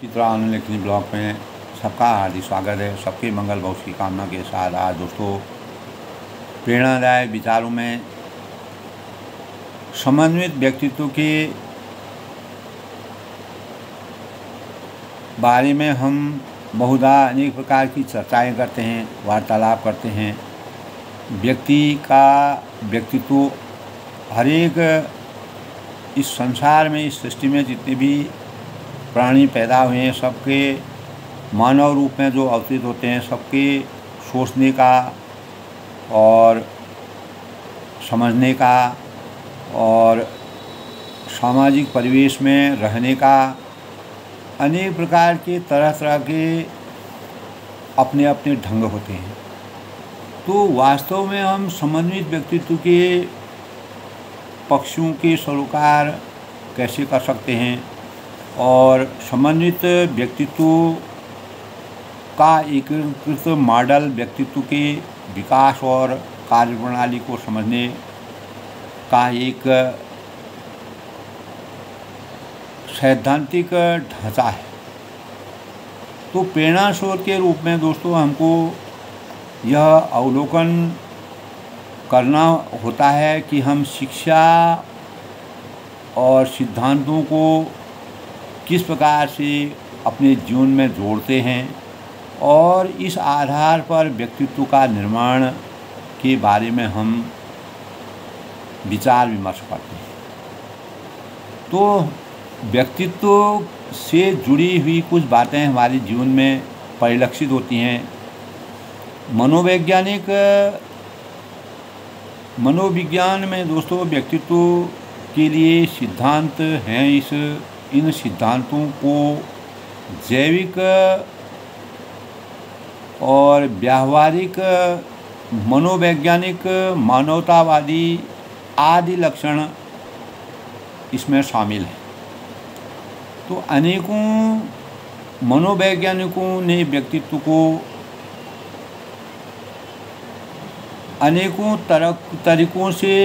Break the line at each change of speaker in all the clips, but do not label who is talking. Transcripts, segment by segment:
Chitra अनुलेखनी blog में सबका हार्दिक स्वागत है। सबके मंगल भविष्य की कामना के साथ आज दोस्तों प्रेरणादायक विचारों में समन्वित व्यक्तित्व के बारे में हम बहुधा अनेक प्रकार की चर्चाएं करते हैं, वार्तालाप करते हैं। व्यक्ति का व्यक्तित्व हर एक इस संसार में, इस सृष्टि में जितने भी प्राणी पैदा हुए हैं, सबके मानव रूप में जो अवतरित होते हैं, सबके सोचने का और समझने का और सामाजिक परिवेश में रहने का अनेक प्रकार के तरह तरह के अपने अपने ढंग होते हैं। तो वास्तव में हम समन्वित व्यक्तित्व के पक्षों के सरोकार कैसे कर सकते हैं और समन्वित व्यक्तित्व का एकीकृत मॉडल व्यक्तित्व के विकास और कार्यप्रणाली को समझने का एक सैद्धांतिक ढांचा है। तो प्रेरणा स्रोत के रूप में दोस्तों हमको यह अवलोकन करना होता है कि हम शिक्षा और सिद्धांतों को किस प्रकार से अपने जीवन में जोड़ते हैं और इस आधार पर व्यक्तित्व का निर्माण के बारे में हम विचार विमर्श करते हैं। तो व्यक्तित्व से जुड़ी हुई कुछ बातें हमारे जीवन में परिलक्षित होती हैं। मनोविज्ञान में दोस्तों व्यक्तित्व के लिए सिद्धांत हैं। इन सिद्धांतों को जैविक और व्यावहारिक, मनोवैज्ञानिक, मानवतावादी आदि लक्षण इसमें शामिल हैं। तो अनेकों मनोवैज्ञानिकों ने व्यक्तित्व को अनेकों तरीकों से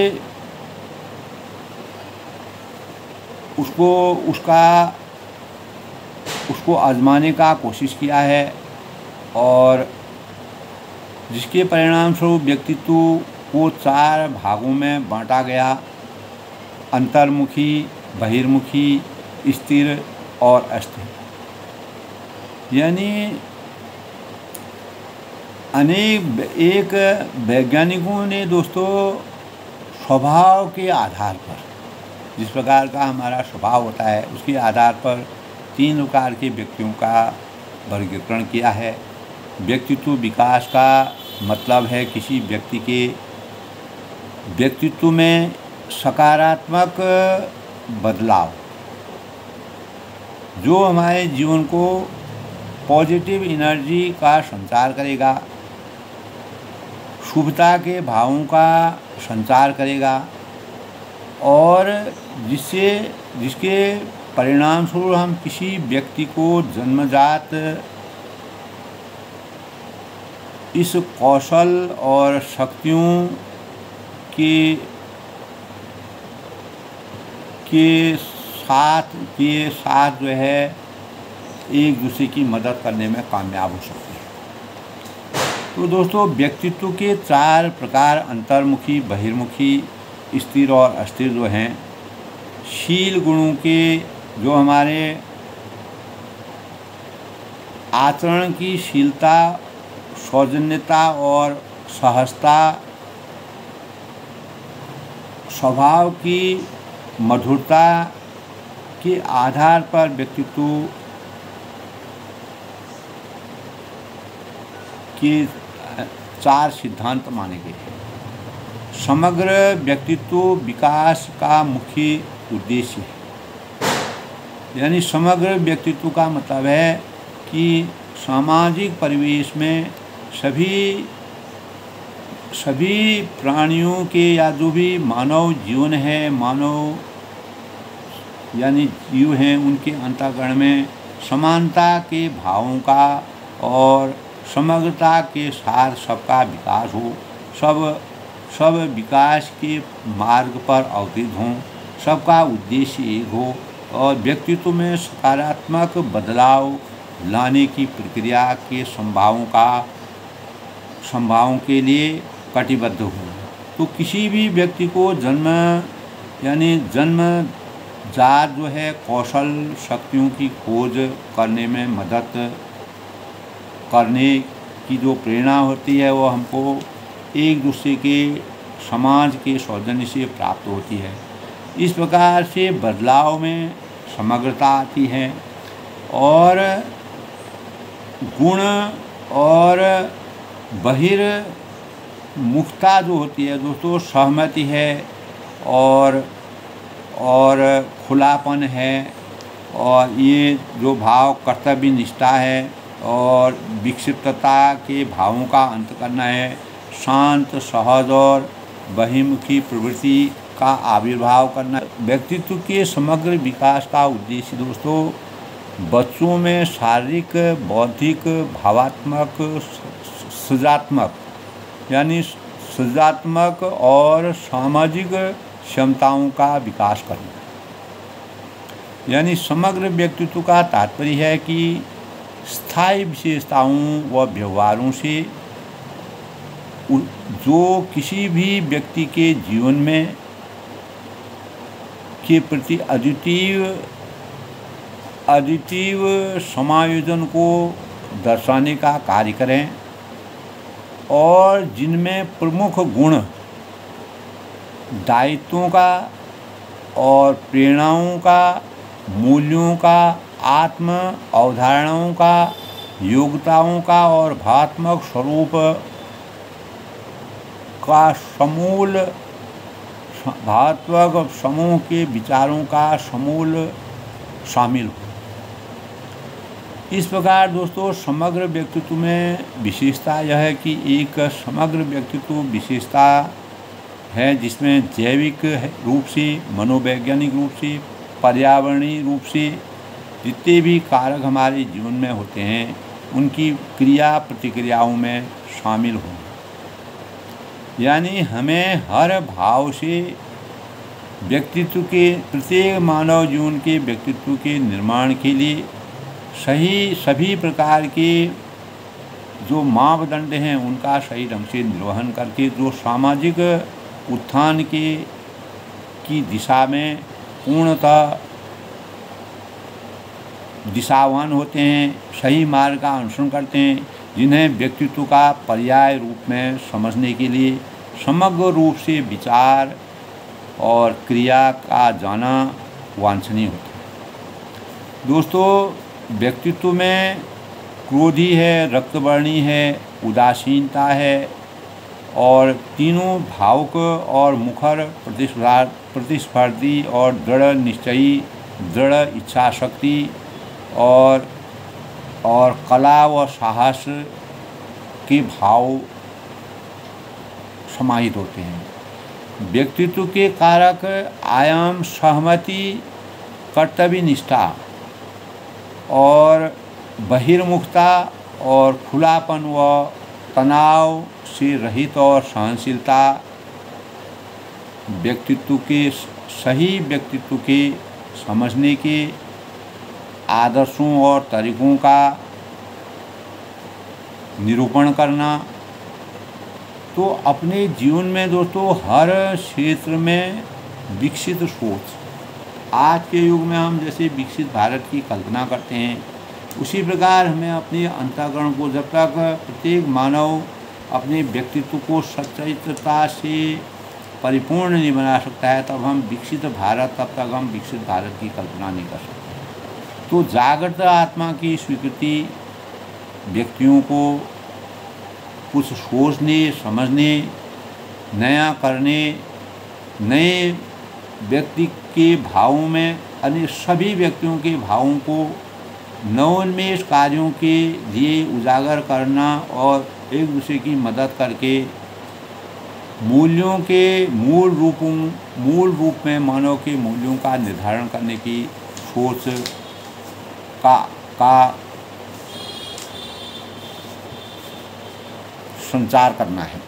उसको आजमाने का कोशिश किया है और जिसके परिणाम स्वरूप व्यक्तित्व को 4 भागों में बांटा गया: अंतर्मुखी, बहिर्मुखी, स्थिर और अस्थिर। यानी एक वैज्ञानिकों ने दोस्तों स्वभाव के आधार पर, जिस प्रकार का हमारा स्वभाव होता है उसके आधार पर 3 प्रकार के व्यक्तियों का वर्गीकरण किया है। व्यक्तित्व विकास का मतलब है किसी व्यक्ति के व्यक्तित्व में सकारात्मक बदलाव जो हमारे जीवन को पॉजिटिव एनर्जी का संचार करेगा, शुभता के भावों का संचार करेगा और जिसके परिणाम स्वरूप हम किसी व्यक्ति को जन्मजात इस कौशल और शक्तियों के साथ जो है एक दूसरे की मदद करने में कामयाब हो सकते हैं। तो दोस्तों व्यक्तित्व के 4 प्रकार अंतर्मुखी, बहिर्मुखी, स्थिर और अस्थिर जो हैं, शील गुणों के जो हमारे आचरण की शीलता, सौजन्यता और सहजता, स्वभाव की मधुरता के आधार पर व्यक्तित्व के 4 सिद्धांत माने गए हैं। समग्र व्यक्तित्व विकास का मुख्य उद्देश्य है। यानी समग्र व्यक्तित्व का मतलब है कि सामाजिक परिवेश में सभी प्राणियों के या जो भी मानव जीवन है, मानव यानी जीव हैं, उनके अंतःकरण में समानता के भावों का और समग्रता के साथ सबका विकास हो, सब विकास के मार्ग पर अवतरित हों, सबका उद्देश्य एक हो और व्यक्तित्व में सकारात्मक बदलाव लाने की प्रक्रिया के संभावों के लिए कटिबद्ध हूँ। तो किसी भी व्यक्ति को जन्मजात जो है कौशल शक्तियों की खोज करने में मदद करने की जो प्रेरणा होती है वो हमको एक दूसरे के समाज के सौजन्य से प्राप्त होती है। इस प्रकार से बदलाव में समग्रता आती है और गुण और बहिर्मुखता जो होती है दोस्तों, सहमति है और खुलापन है, और ये जो भाव कर्तव्य निष्ठा है और विक्षिप्तता के भावों का अंत करना है, शांत सहज और बहिर्मुखी प्रवृत्ति का आविर्भाव करना। व्यक्तित्व के समग्र विकास का उद्देश्य दोस्तों बच्चों में शारीरिक, बौद्धिक, भावात्मक, सृजनात्मक और सामाजिक क्षमताओं का विकास करना। यानी समग्र व्यक्तित्व का तात्पर्य है कि स्थायी विशेषताओं व व्यवहारों से जो किसी भी व्यक्ति के जीवन में के प्रति अद्वितीय समायोजन को दर्शाने का कार्य करें और जिनमें प्रमुख गुण दायित्वों का और प्रेरणाओं का, मूल्यों का, आत्म अवधारणाओं का, योग्यताओं का और भावात्मक स्वरूप का भावात्मक समूह के विचारों का समूल शामिल हो। इस प्रकार दोस्तों समग्र व्यक्तित्व में विशेषता यह है कि एक समग्र व्यक्तित्व विशेषता है जिसमें जैविक रूप से, मनोवैज्ञानिक रूप से, पर्यावरणीय रूप से जितने भी कारक हमारे जीवन में होते हैं उनकी क्रिया प्रतिक्रियाओं में शामिल हों। यानी हमें हर भाव से व्यक्तित्व के, प्रत्येक मानव जीवन के व्यक्तित्व के निर्माण के लिए सभी प्रकार के जो मापदंड हैं उनका सही ढंग से निर्वहन करके जो सामाजिक उत्थान की दिशा में पूर्णतः दिशावान होते हैं, सही मार्ग का अनुसरण करते हैं, जिन्हें व्यक्तित्व का पर्याय रूप में समझने के लिए समग्र रूप से विचार और क्रिया का जाना वांछनीय होता है। दोस्तों व्यक्तित्व में क्रोधी है, रक्तवर्णी है, उदासीनता है और तीनों भावुक और मुखर, प्रतिस्पर्धी और दृढ़ निश्चयी, दृढ़ इच्छा शक्ति और कला व साहस के भाव समाहित होते हैं। व्यक्तित्व के कारक आयाम सहमति, कर्तव्य निष्ठा और बहिर्मुखता और खुलापन व तनाव से रहित और सहनशीलता सही व्यक्तित्व के समझने के आदर्शों और तरीकों का निरूपण करना। तो अपने जीवन में दोस्तों हर क्षेत्र में विकसित सोच, आज के युग में हम जैसे विकसित भारत की कल्पना करते हैं उसी प्रकार हमें अपने अंतःकरण को, जब तक प्रत्येक मानव अपने व्यक्तित्व को सच्चाईता से परिपूर्ण नहीं बना सकता है तब तक हम विकसित भारत की कल्पना नहीं कर सकते। तो जागृत आत्मा की स्वीकृति व्यक्तियों को कुछ सोचने, समझने, नया करने, नए व्यक्ति के भावों में अन्य सभी व्यक्तियों के भावों को नवोन्मेष कार्यों के लिए उजागर करना और एक दूसरे की मदद करके मूल्यों के मूल रूप में मानव के मूल्यों का निर्धारण करने की सोच का संचार करना है।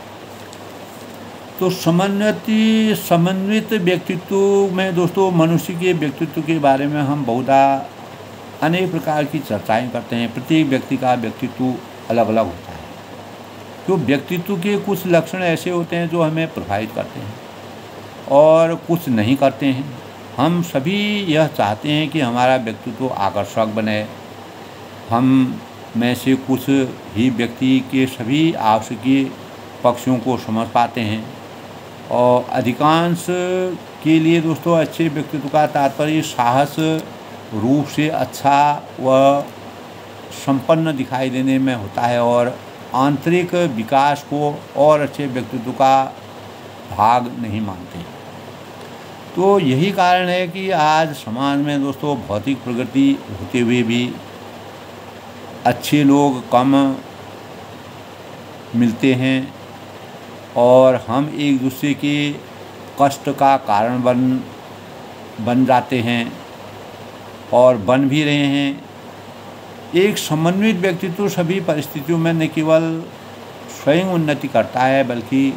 तो समन्वित व्यक्तित्व में दोस्तों मनुष्य के व्यक्तित्व के बारे में हम बहुधा अनेक प्रकार की चर्चाएं करते हैं। प्रत्येक व्यक्ति का व्यक्तित्व अलग अलग होता है। तो व्यक्तित्व के कुछ लक्षण ऐसे होते हैं जो हमें प्रभावित करते हैं और कुछ नहीं करते हैं। हम सभी यह चाहते हैं कि हमारा व्यक्तित्व आकर्षक बने। हम में से कुछ ही व्यक्ति के सभी आवश्यक पक्षों को समझ पाते हैं और अधिकांश के लिए दोस्तों अच्छे व्यक्तित्व का तात्पर्य साहस रूप से अच्छा व संपन्न दिखाई देने में होता है और आंतरिक विकास को और अच्छे व्यक्तित्व का भाग नहीं मानते। तो यही कारण है कि आज समाज में दोस्तों भौतिक प्रगति होते हुए भी अच्छे लोग कम मिलते हैं और हम एक दूसरे के कष्ट का कारण बन जाते हैं और बन भी रहे हैं। एक समन्वित व्यक्तित्व सभी परिस्थितियों में न केवल स्वयं उन्नति करता है बल्कि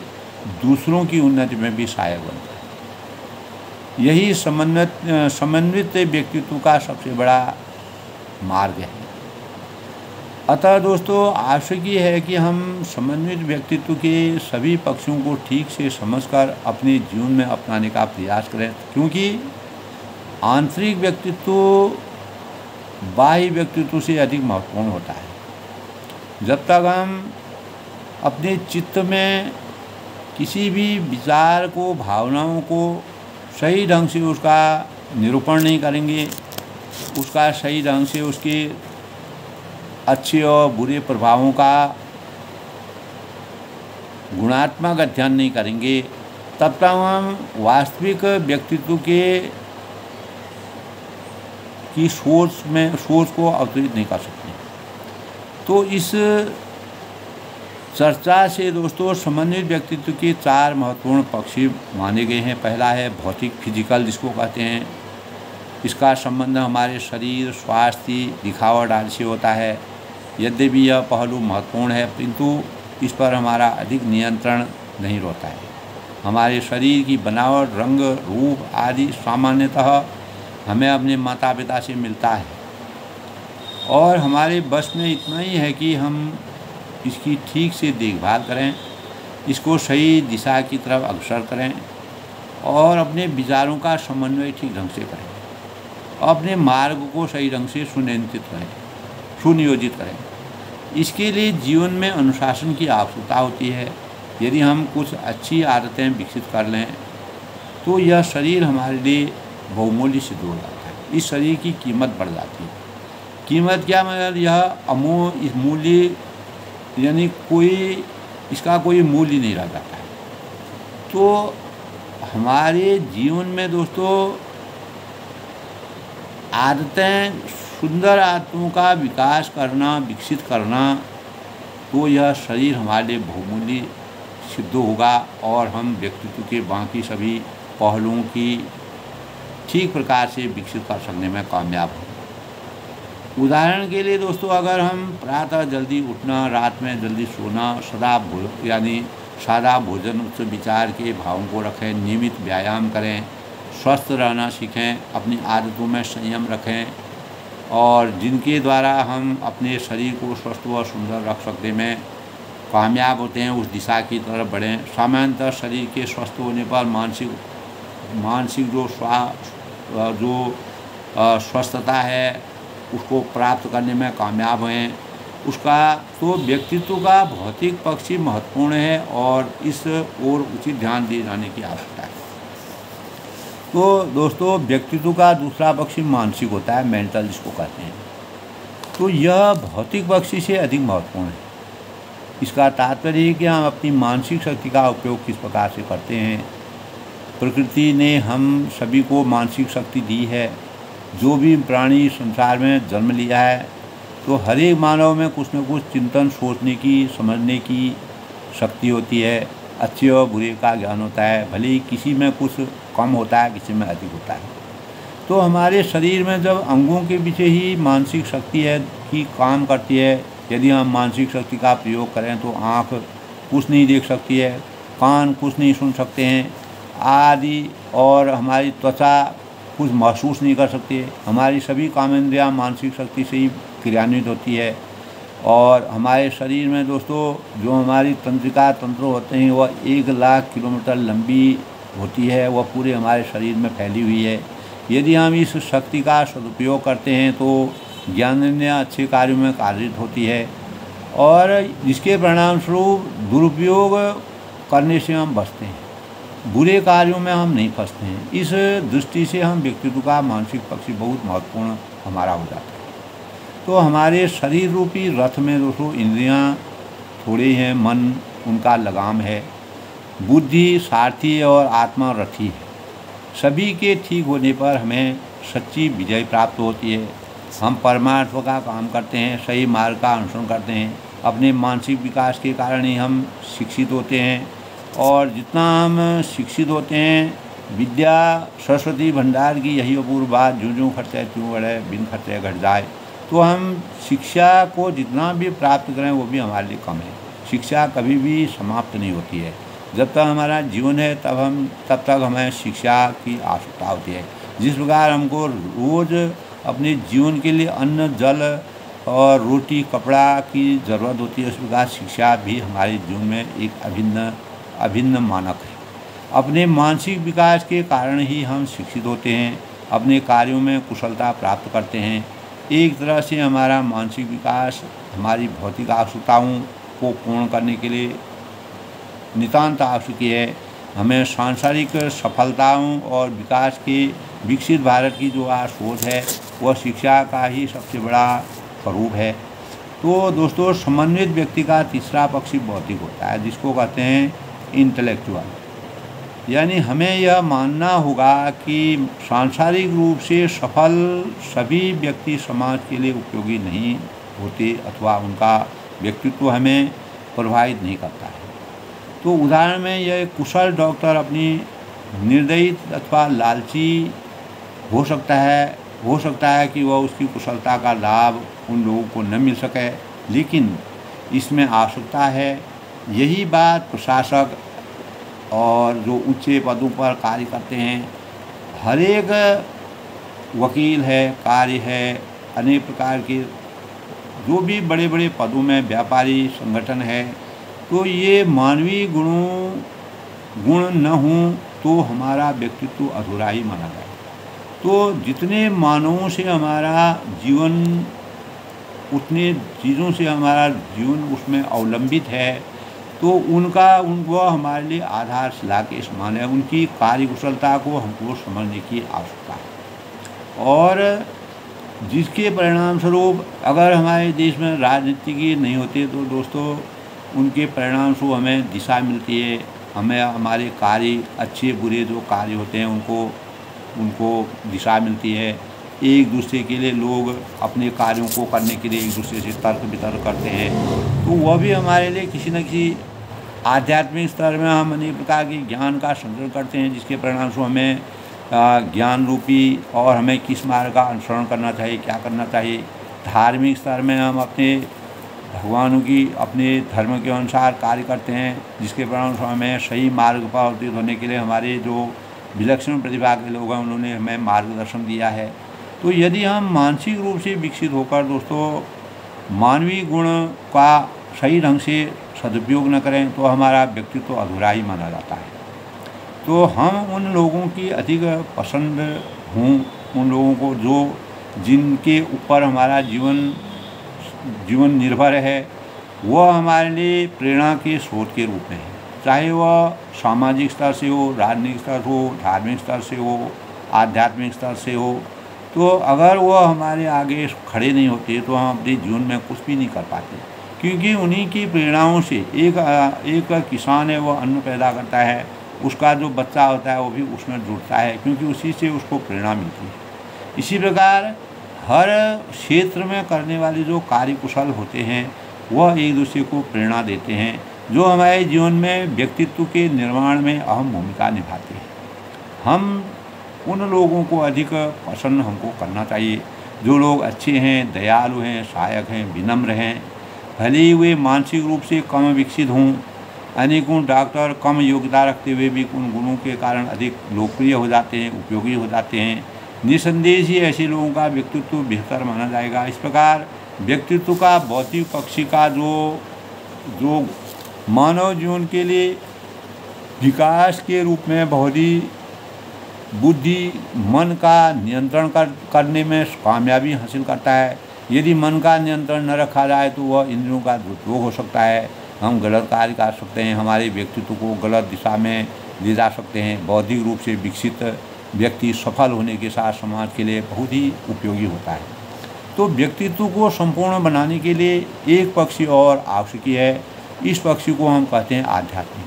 दूसरों की उन्नति में भी सहायक बनता है। यही समन्वित व्यक्तित्व का सबसे बड़ा मार्ग है। अतः दोस्तों आवश्यक ये है कि हम समन्वित व्यक्तित्व के सभी पक्षों को ठीक से समझकर अपने जीवन में अपनाने का प्रयास करें, क्योंकि आंतरिक व्यक्तित्व बाह्य व्यक्तित्व से अधिक महत्वपूर्ण होता है। जब तक हम अपने चित्त में किसी भी विचार को, भावनाओं को सही ढंग से उसका निरूपण नहीं करेंगे, उसका सही ढंग से उसके अच्छे और बुरे प्रभावों का गुणात्मक अध्ययन नहीं करेंगे, तब तक हम वास्तविक व्यक्तित्व की सोच को अवतरित नहीं कर सकते। तो इस चर्चा से दोस्तों समन्वित व्यक्तित्व के 4 महत्वपूर्ण पक्ष माने गए हैं। पहला है भौतिक, फिजिकल जिसको कहते हैं। इसका संबंध हमारे शरीर, स्वास्थ्य, दिखावट आदि से होता है। यद्यपि यह पहलू महत्वपूर्ण है किंतु इस पर हमारा अधिक नियंत्रण नहीं रहता है। हमारे शरीर की बनावट, रंग, रूप आदि सामान्यतः हमें अपने माता पिता से मिलता है और हमारे बस में इतना ही है कि हम इसकी ठीक से देखभाल करें, इसको सही दिशा की तरफ अग्रसर करें और अपने विचारों का समन्वय ठीक ढंग से करें और अपने मार्ग को सही ढंग से सुनियोजित करें। इसके लिए जीवन में अनुशासन की आवश्यकता होती है। यदि हम कुछ अच्छी आदतें विकसित कर लें तो यह शरीर हमारे लिए बहुमूल्य सिद्ध हो जाता है। इस शरीर की कीमत बढ़ जाती है। कीमत क्या, मतलब यह इस मूल्य यानी इसका कोई मूल्य नहीं रह जाता है। तो हमारे जीवन में दोस्तों आदतें, सुंदर आदतों का विकास करना, विकसित करना, तो यह शरीर हमारे लिए बहुमूल्य सिद्ध होगा और हम व्यक्तित्व के बाकी सभी पहलुओं की ठीक प्रकार से विकसित कर सकने में कामयाब हों। उदाहरण के लिए दोस्तों, अगर हम प्रातः जल्दी उठना, रात में जल्दी सोना, सादा भोजन, उच्च विचार के भावों को रखें, नियमित व्यायाम करें, स्वस्थ रहना सीखें, अपनी आदतों में संयम रखें और जिनके द्वारा हम अपने शरीर को स्वस्थ व सुंदर रख सकने में कामयाब होते हैं, उस दिशा की तरफ बढ़ें। सामान्यतः शरीर के स्वस्थ होने पर मानसिक जो स्वस्थता है उसको प्राप्त करने में कामयाब हैं। उसका तो व्यक्तित्व का भौतिक पक्ष ही महत्वपूर्ण है और इस ओर उचित ध्यान दिए जाने की आवश्यकता है। तो दोस्तों व्यक्तित्व का दूसरा पक्ष मानसिक होता है, मेंटल जिसको कहते हैं। तो यह भौतिक पक्ष से अधिक महत्वपूर्ण है। इसका तात्पर्य है कि हम अपनी मानसिक शक्ति का उपयोग किस प्रकार से करते हैं। प्रकृति ने हम सभी को मानसिक शक्ति दी है। जो भी प्राणी संसार में जन्म लिया है तो हर एक मानव में कुछ न कुछ चिंतन, सोचने की, समझने की शक्ति होती है। अच्छे और बुरे का ज्ञान होता है, भले ही किसी में कुछ कम होता है, किसी में अधिक होता है। तो हमारे शरीर में जब अंगों के पीछे ही मानसिक शक्ति है कि काम करती है। यदि हम मानसिक शक्ति का प्रयोग करें तो आँख कुछ नहीं देख सकती है, कान कुछ नहीं सुन सकते हैं आदि, और हमारी त्वचा कुछ महसूस नहीं कर सकती। हमारी सभी कामेंद्रियाँ मानसिक शक्ति से ही क्रियान्वित होती है। और हमारे शरीर में दोस्तों जो हमारी तंत्रिका तंत्र होते हैं वह 1,00,000 किलोमीटर लंबी होती है, वह पूरे हमारे शरीर में फैली हुई है। यदि हम इस शक्ति का सदुपयोग करते हैं तो ज्ञानेंद्रियाँ अच्छे कार्यों में कार्यरत होती है, और जिसके परिणाम स्वरूप दुरुपयोग करने से हम बचते हैं, बुरे कार्यों में हम नहीं फंसते हैं। इस दृष्टि से हम व्यक्तित्व का मानसिक पक्ष बहुत महत्वपूर्ण हमारा हो जाता है। तो हमारे शरीर रूपी रथ में दोस्तों इंद्रियां थोड़ी हैं, मन उनका लगाम है, बुद्धि सारथी है और आत्मा रथी है। सभी के ठीक होने पर हमें सच्ची विजय प्राप्त होती है। हम परमार्थ का काम करते हैं, सही मार्ग का अनुसरण करते हैं। अपने मानसिक विकास के कारण ही हम शिक्षित होते हैं, और जितना हम शिक्षित होते हैं, विद्या सरस्वती भंडार की यही अपूर्व बात, जो खर्चे त्यों बढ़े बिन खर्चे घट जाए। तो हम शिक्षा को जितना भी प्राप्त करें वो भी हमारे लिए कम है। शिक्षा कभी भी समाप्त नहीं होती है। जब तक हमारा जीवन है तब तक हमें शिक्षा की आवश्यकता होती है। जिस प्रकार हमको रोज़ अपने जीवन के लिए अन्न जल और रोटी कपड़ा की ज़रूरत होती है, उस प्रकार शिक्षा भी हमारे जीवन में एक अभिन्न मानक है। अपने मानसिक विकास के कारण ही हम शिक्षित होते हैं, अपने कार्यों में कुशलता प्राप्त करते हैं। एक तरह से हमारा मानसिक विकास हमारी भौतिक आवश्यकताओं को पूर्ण करने के लिए नितांत आवश्यक है। हमें सांसारिक सफलताओं और विकास के विकसित भारत की जो आज सोच है वह शिक्षा का ही सबसे बड़ा स्वरूप है। तो दोस्तों समन्वित व्यक्ति का तीसरा पक्ष बौद्धिक होता है, जिसको कहते हैं इंटेलेक्चुअल। यानी हमें यह मानना होगा कि सांसारिक रूप से सफल सभी व्यक्ति समाज के लिए उपयोगी नहीं होते, अथवा उनका व्यक्तित्व हमें प्रभावित नहीं करता है। तो उदाहरण में यह कुशल डॉक्टर अपनी निर्दयी अथवा लालची हो सकता है कि वह उसकी कुशलता का लाभ उन लोगों को न मिल सके, लेकिन इसमें आवश्यकता है। यही बात प्रशासक और जो ऊंचे पदों पर कार्य करते हैं, हर एक वकील है, कार्य है, अनेक प्रकार के जो भी बड़े बड़े पदों में व्यापारी संगठन है, तो ये मानवीय गुण न हों तो हमारा व्यक्तित्व अधूरा ही माना जाए। तो जितने मानवों से हमारा जीवन, उतने चीज़ों से हमारा जीवन उसमें अवलंबित है, तो उनको हमारे लिए आधारशिला के समान है। उनकी कार्यकुशलता को हमको समझने की आवश्यकता है। और जिसके परिणाम स्वरूप अगर हमारे देश में राजनीति नहीं होती तो दोस्तों उनके परिणाम स्वरूप हमें दिशा मिलती है। हमें हमारे कार्य अच्छे बुरे जो कार्य होते हैं उनको दिशा मिलती है। एक दूसरे के लिए लोग अपने कार्यों को करने के लिए एक दूसरे से तर्क वितर्क करते हैं, तो वह भी हमारे लिए किसी न किसी आध्यात्मिक स्तर में हम अनेक प्रकार के ज्ञान का संग्रह करते हैं, जिसके परिणाम स्वरूप हमें ज्ञान रूपी और हमें किस मार्ग का अनुसरण करना चाहिए, क्या करना चाहिए। धार्मिक स्तर में हम अपने भगवानों की अपने धर्म के अनुसार कार्य करते हैं, जिसके परिणाम स्वरूप हमें सही मार्ग पर अवतीर्ण होने के लिए हमारे जो विलक्षण प्रतिभा के लोग हैं उन्होंने हमें मार्गदर्शन दिया है। तो यदि हम मानसिक रूप से विकसित होकर दोस्तों मानवीय गुण का सही ढंग से सदुपयोग न करें तो हमारा व्यक्तित्व अधूरा ही माना जाता है। तो हम उन लोगों की अधिक पसंद हों, उन लोगों को जिनके ऊपर हमारा जीवन निर्भर है, वह हमारे लिए प्रेरणा के स्रोत के रूप में है। चाहे वह सामाजिक स्तर से हो, राजनीतिक स्तर हो, धार्मिक स्तर से हो, आध्यात्मिक स्तर से हो, तो अगर वह हमारे आगे खड़े नहीं होते तो हम अपने जीवन में कुछ भी नहीं कर पाते। क्योंकि उन्हीं की प्रेरणाओं से एक किसान है, वह अन्न पैदा करता है, उसका जो बच्चा होता है वो भी उसमें जुड़ता है, क्योंकि उसी से उसको प्रेरणा मिलती है। इसी प्रकार हर क्षेत्र में करने वाले जो कार्यकुशल होते हैं वह एक दूसरे को प्रेरणा देते हैं, जो हमारे जीवन में व्यक्तित्व के निर्माण में अहम भूमिका निभाते हैं। हम उन लोगों को अधिक पसंद हमको करना चाहिए जो लोग अच्छे हैं, दयालु हैं, सहायक हैं, विनम्र हैं। भले ही वे मानसिक रूप से कम विकसित हों, अनेकों डॉक्टर कम योग्यता रखते हुए भी उन गुणों के कारण अधिक लोकप्रिय हो जाते हैं, उपयोगी हो जाते हैं। निसंदेह ही ऐसे लोगों का व्यक्तित्व बेहतर माना जाएगा। इस प्रकार व्यक्तित्व का भौतिक पक्षी का जो मानव जीवन के लिए विकास के रूप में बहुत ही बुद्धि मन का नियंत्रण करने में कामयाबी हासिल करता है। यदि मन का नियंत्रण न रखा जाए तो वह इंद्रियों का दुरुपयोग हो सकता है, हम गलत कार्य कर सकते हैं, हमारे व्यक्तित्व को गलत दिशा में ले जा सकते हैं। बौद्धिक रूप से विकसित व्यक्ति सफल होने के साथ समाज के लिए बहुत ही उपयोगी होता है। तो व्यक्तित्व को संपूर्ण बनाने के लिए एक पक्षी और आवश्यक है। इस पक्षी को हम कहते हैं आध्यात्मिक,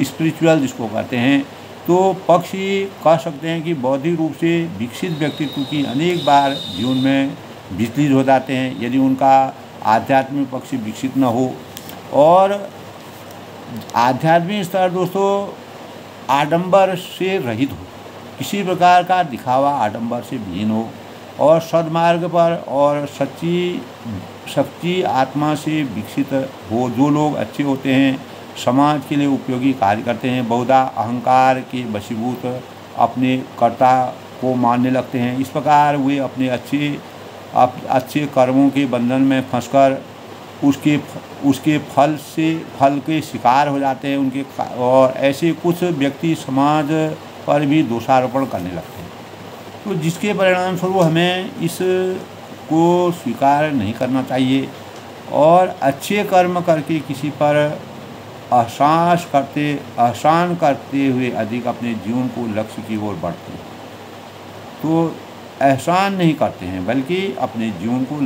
स्पिरिचुअल जिसको कहते हैं। तो पक्षी कह सकते हैं कि बौद्धिक रूप से विकसित व्यक्तित्व की अनेक बार जीवन में विचलित हो जाते हैं यदि उनका आध्यात्मिक पक्षी विकसित न हो। और आध्यात्मिक स्तर दोस्तों आडंबर से रहित हो, किसी प्रकार का दिखावा आडंबर से विहीन हो और सद्मार्ग पर और सच्ची आत्मा से विकसित हो। जो लोग अच्छे होते हैं समाज के लिए उपयोगी कार्य करते हैं, बहुधा अहंकार के वशीभूत अपने कर्ता को मानने लगते हैं। इस प्रकार वे अपने अच्छे कर्मों के बंधन में फंसकर उसके फल के शिकार हो जाते हैं और ऐसे कुछ व्यक्ति समाज पर भी दोषारोपण करने लगते हैं। तो जिसके परिणाम स्वरूप हमें इसको स्वीकार नहीं करना चाहिए और अच्छे कर्म करके किसी पर एहसान करते हुए अधिक अपने जीवन को लक्ष्य की ओर बढ़ते हैं। तो एहसान नहीं करते हैं बल्कि अपने जीवन के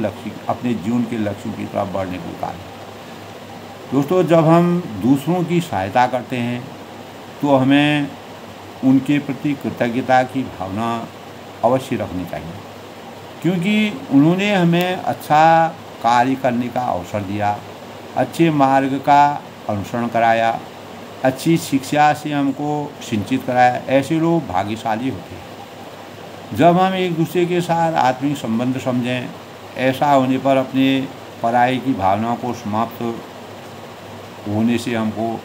लक्ष्यों की तरफ बढ़ने को कारण। दोस्तों जब हम दूसरों की सहायता करते हैं तो हमें उनके प्रति कृतज्ञता की भावना अवश्य रखनी चाहिए, क्योंकि उन्होंने हमें अच्छा कार्य करने का अवसर दिया, अच्छे मार्ग का अनुसरण कराया, अच्छी शिक्षा से हमको सिंचित कराया। ऐसे लोग भाग्यशाली होते हैं। जब हम एक दूसरे के साथ आत्मिक संबंध समझें, ऐसा होने पर अपने पराई की भावनाओं को समाप्त होने से हमको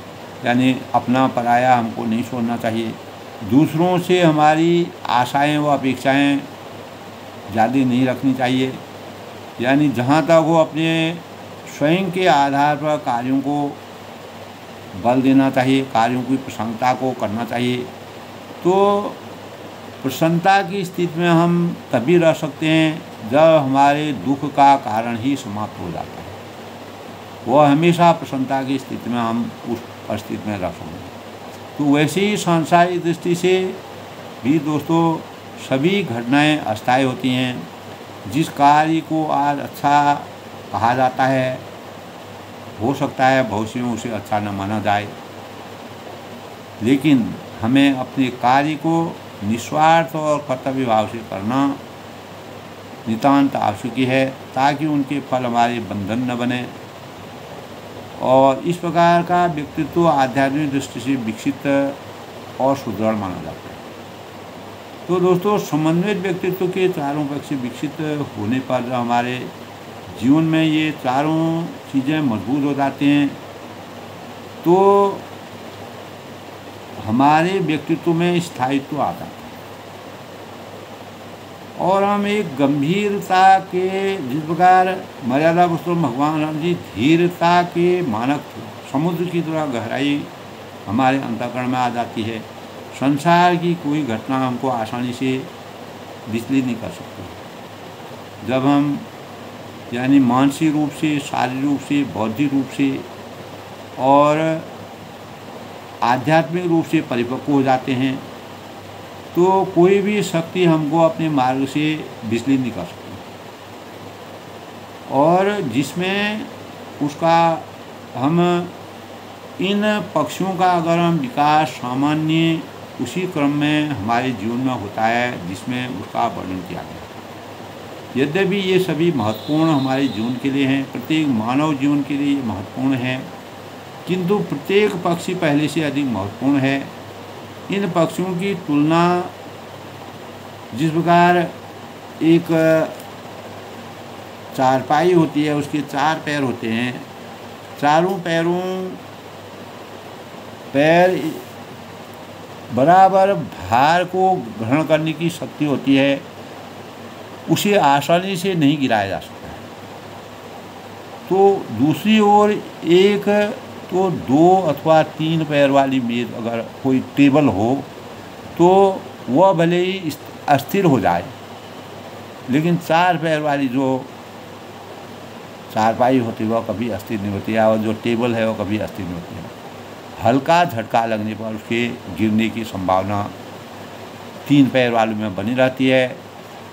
यानी अपना पराया हमको नहीं छोड़ना चाहिए। दूसरों से हमारी आशाएं व अपेक्षाएं ज़्यादा नहीं रखनी चाहिए, यानी जहाँ तक वो अपने स्वयं के आधार पर कार्यों को बल देना चाहिए, कार्यों की प्रसन्नता को करना चाहिए। तो प्रसन्नता की स्थिति में हम तभी रह सकते हैं जब हमारे दुख का कारण ही समाप्त हो जाता है। वह हमेशा प्रसन्नता की स्थिति में हम उस परिस्थिति में रह सकते हैं। तो वैसे ही सांसारिक दृष्टि से भी दोस्तों सभी घटनाएं अस्थायी होती हैं। जिस कार्य को आज अच्छा कहा जाता है हो सकता है भविष्य में उसे अच्छा न माना जाए, लेकिन हमें अपने कार्य को निस्वार्थ और कर्तव्य भाव से करना नितांत आवश्यक है ताकि उनके फल हमारे बंधन न बने। और इस प्रकार का व्यक्तित्व आध्यात्मिक दृष्टि से विकसित और सुदृढ़ माना जाता है। तो दोस्तों समन्वित व्यक्तित्व के चारों पक्ष से विकसित होने पर हमारे जीवन में ये चारों चीज़ें मजबूत हो जाती हैं तो हमारे व्यक्तित्व में स्थायित्व आता है और हम एक गंभीरता के जिस प्रकार मर्यादा पुरुषोत्तम भगवान राम जी धीरता के मानक थे, समुद्र की तरह गहराई हमारे अंतःकरण में आ जाती है। संसार की कोई घटना हमको आसानी से विचलित नहीं कर सकती। जब हम यानी मानसिक रूप से, शारीरिक रूप से, बौद्धिक रूप से और आध्यात्मिक रूप से परिपक्व हो जाते हैं तो कोई भी शक्ति हमको अपने मार्ग से विचलित नहीं कर सकती। और जिसमें उसका हम इन पक्षियों का अगर हम विकास सामान्य उसी क्रम में हमारे जीवन में होता है जिसमें उसका वर्णन किया गया। यद्यपि ये सभी महत्वपूर्ण हमारे जीवन के लिए हैं, प्रत्येक मानव जीवन के लिए महत्वपूर्ण है, किंतु प्रत्येक पक्षी पहले से अधिक महत्वपूर्ण है। इन पक्षियों की तुलना जिस प्रकार एक चारपाई होती है, उसके 4 पैर होते हैं, चारों पैरों पैर बराबर भार को ग्रहण करने की शक्ति होती है, उसे आसानी से नहीं गिराया जा सकता है। तो दूसरी ओर एक तो 2 अथवा 3 पैर वाली मेज़ अगर कोई टेबल हो तो वह भले ही अस्थिर हो जाए, लेकिन 4 पैर वाली जो चारपाई होती है वह कभी अस्थिर नहीं होती है, और जो टेबल है वो कभी अस्थिर नहीं होती है। हल्का झटका लगने पर उसके गिरने की संभावना 3 पैर वालों में बनी रहती है।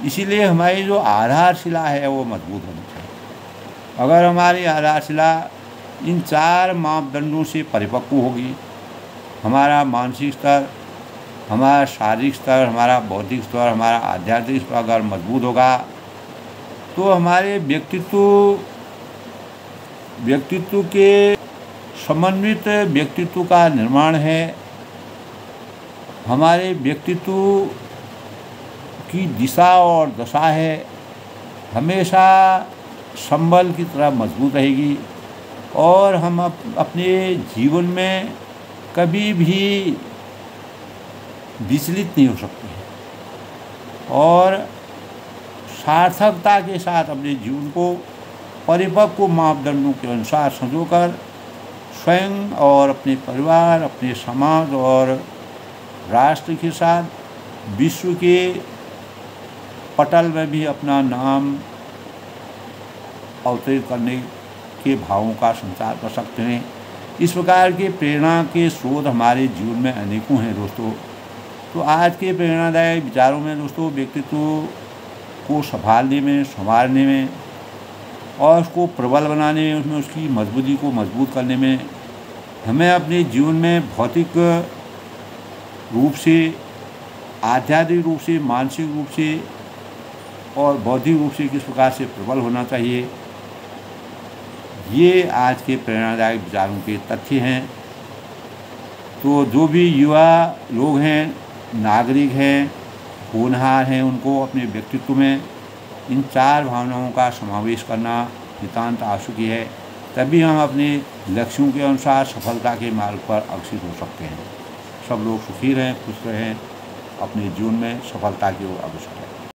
इसीलिए हमारी जो आधारशिला है वो मजबूत होनी चाहिए। अगर हमारी आधारशिला इन 4 मापदंडों से परिपक्व होगी, हमारा मानसिक स्तर, हमारा शारीरिक स्तर, हमारा बौद्धिक स्तर, हमारा आध्यात्मिक स्तर अगर मजबूत होगा तो हमारे व्यक्तित्व के समन्वित व्यक्तित्व का निर्माण है। हमारे व्यक्तित्व की दिशा और दशा है हमेशा संबल की तरह मजबूत रहेगी, और हम अपने जीवन में कभी भी विचलित नहीं हो सकते हैं, और सार्थकता के साथ अपने जीवन को परिपक्व मापदंडों के अनुसार संजोकर स्वयं और अपने परिवार, अपने समाज और राष्ट्र के साथ विश्व के पटल में भी अपना नाम अवतरित करने के भावों का संचार कर सकते हैं। इस प्रकार के प्रेरणा के स्रोत हमारे जीवन में अनेकों हैं दोस्तों। तो आज के प्रेरणादायक विचारों में दोस्तों व्यक्तित्व को संभालने में, संवारने में और उसको प्रबल बनाने में, उसमें उसकी मजबूती को मजबूत करने में हमें अपने जीवन में भौतिक रूप से, आध्यात्मिक रूप से, मानसिक रूप से और बौद्धिक रूप से किस प्रकार से प्रबल होना चाहिए, ये आज के प्रेरणादायक विचारों के तथ्य हैं। तो जो भी युवा लोग हैं, नागरिक हैं, होनहार हैं, उनको अपने व्यक्तित्व में इन 4 भावनाओं का समावेश करना नितांत आवश्यक है। तभी हम अपने लक्ष्यों के अनुसार सफलता के मार्ग पर अग्रसर हो सकते हैं। सब लोग सुखी रहें, खुश रहें, अपने जीवन में सफलता की ओर अग्रसर रहें।